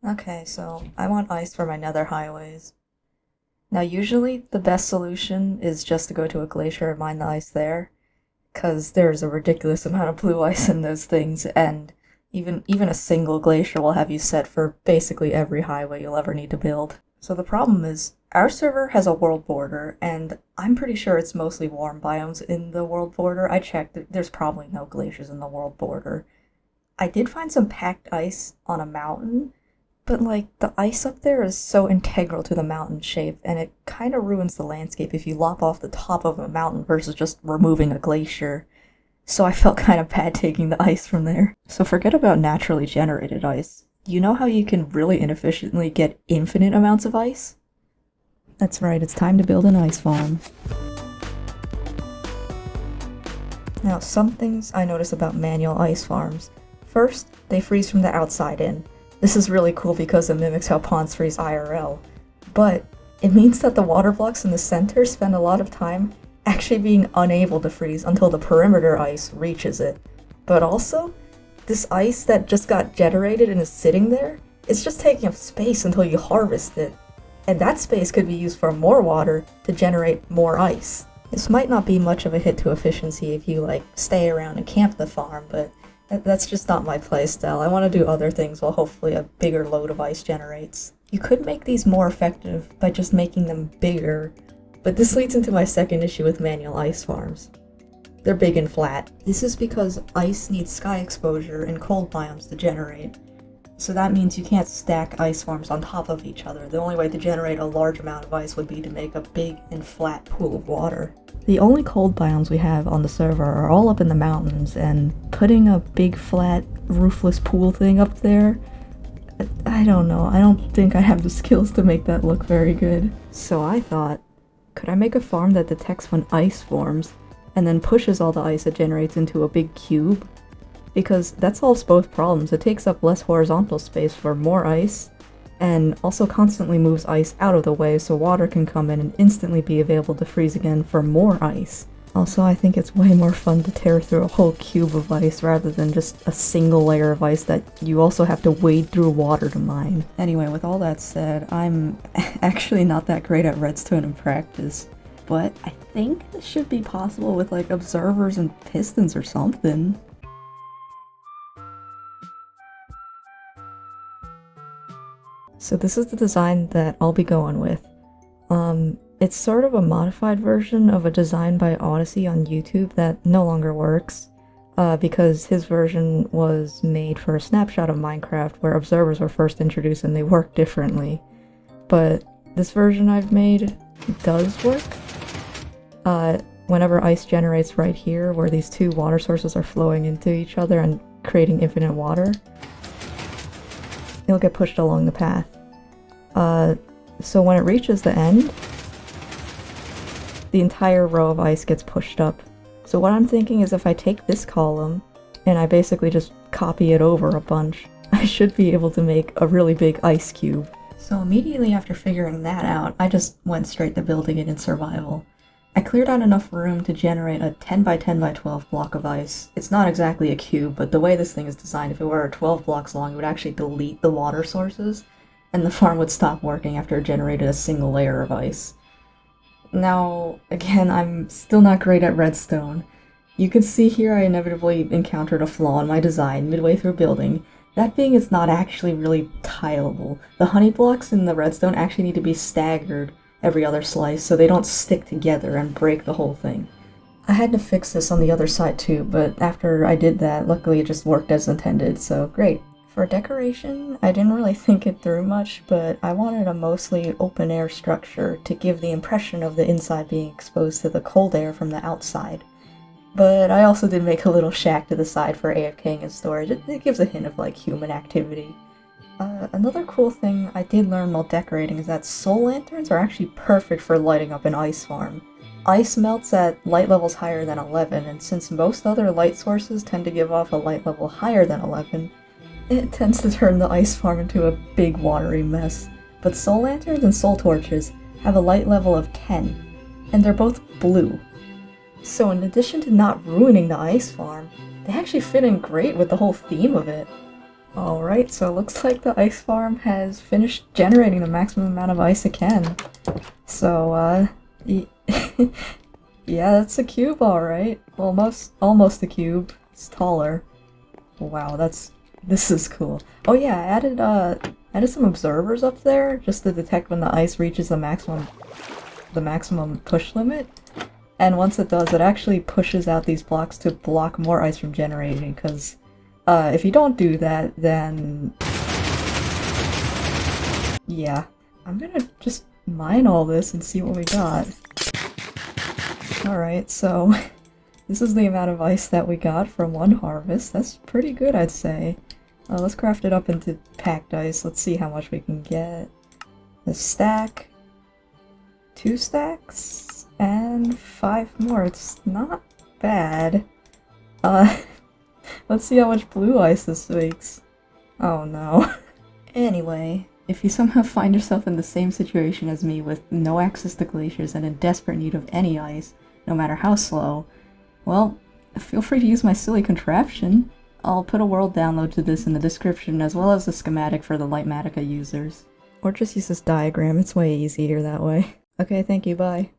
Okay, so I want ice for my nether highways. Now, usually the best solution is just to go to a glacier and mine the ice there, because there's a ridiculous amount of blue ice in those things, and even a single glacier will have you set for basically every highway you'll ever need to build. So the problem is, our server has a world border, and I'm pretty sure it's mostly warm biomes in the world border. I checked, there's probably no glaciers in the world border. I did find some packed ice on a mountain, but like the ice up there is so integral to the mountain shape, and it kind of ruins the landscape if you lop off the top of a mountain versus just removing a glacier. So I felt kind of bad taking the ice from there. So forget about naturally generated ice. You know how you can really inefficiently get infinite amounts of ice? That's right, it's time to build an ice farm. Now, some things I notice about manual ice farms. First, they freeze from the outside in. This is really cool because it mimics how ponds freeze IRL. But it means that the water blocks in the center spend a lot of time actually being unable to freeze until the perimeter ice reaches it. But also, this ice that just got generated and is sitting there, it's just taking up space until you harvest it. And that space could be used for more water to generate more ice. This might not be much of a hit to efficiency if you like stay around and camp the farm, but that's just not my playstyle. I want to do other things while hopefully a bigger load of ice generates. You could make these more effective by just making them bigger, but this leads into my second issue with manual ice farms. They're big and flat. This is because ice needs sky exposure and cold biomes to generate. So that means you can't stack ice farms on top of each other. The only way to generate a large amount of ice would be to make a big and flat pool of water. The only cold biomes we have on the server are all up in the mountains, and putting a big flat roofless pool thing up there, I don't know, I don't think I have the skills to make that look very good. So I thought, could I make a farm that detects when ice forms, and then pushes all the ice it generates into a big cube? Because that solves both problems. It takes up less horizontal space for more ice, and also constantly moves ice out of the way so water can come in and instantly be available to freeze again for more ice. Also, I think it's way more fun to tear through a whole cube of ice rather than just a single layer of ice that you also have to wade through water to mine. Anyway, with all that said, I'm actually not that great at redstone in practice, but I think this should be possible with like observers and pistons or something. So this is the design that I'll be going with. It's sort of a modified version of a design by Odyssey on YouTube that no longer works, because his version was made for a snapshot of Minecraft where observers were first introduced and they work differently. But this version I've made does work. Whenever ice generates right here, where these two water sources are flowing into each other and creating infinite water, it'll get pushed along the path. So when it reaches the end, the entire row of ice gets pushed up. So what I'm thinking is if I take this column and I basically just copy it over a bunch, I should be able to make a really big ice cube. So immediately after figuring that out, I just went straight to building it in survival. I cleared out enough room to generate a 10 by 10 by 12 block of ice. It's not exactly a cube, but the way this thing is designed, if it were 12 blocks long, it would actually delete the water sources, and the farm would stop working after it generated a single layer of ice. Now, again, I'm still not great at redstone. You can see here I inevitably encountered a flaw in my design midway through building. That being, it's not actually really tileable. The honey blocks in the redstone actually need to be staggered every other slice so they don't stick together and break the whole thing. I had to fix this on the other side too, but after I did that, luckily it just worked as intended, so great. For decoration, I didn't really think it through much, but I wanted a mostly open-air structure to give the impression of the inside being exposed to the cold air from the outside. But I also did make a little shack to the side for AFKing and storage. It gives a hint of like human activity. Another cool thing I did learn while decorating is that soul lanterns are actually perfect for lighting up an ice farm. Ice melts at light levels higher than 11, and since most other light sources tend to give off a light level higher than 11, it tends to turn the ice farm into a big watery mess. But soul lanterns and soul torches have a light level of 10, and they're both blue. So in addition to not ruining the ice farm, they actually fit in great with the whole theme of it. Alright, so it looks like the ice farm has finished generating the maximum amount of ice it can. So, yeah, that's a cube, alright. Almost a cube. It's taller. Wow, this is cool. Oh yeah, I added some observers up there just to detect when the ice reaches the maximum push limit. And once it does, it actually pushes out these blocks to block more ice from generating, because if you don't do that, then yeah. I'm gonna just mine all this and see what we got. Alright, so this is the amount of ice that we got from one harvest. That's pretty good, I'd say. Let's craft it up into packed ice. Let's see how much we can get. A stack, 2 stacks, and 5 more. It's not bad. Let's see how much blue ice this makes. Oh no. Anyway, if you somehow find yourself in the same situation as me with no access to glaciers and in desperate need of any ice, no matter how slow, well, feel free to use my silly contraption. I'll put a world download to this in the description as well as a schematic for the litematic users. Or just use this diagram, it's way easier that way. Okay, thank you, bye.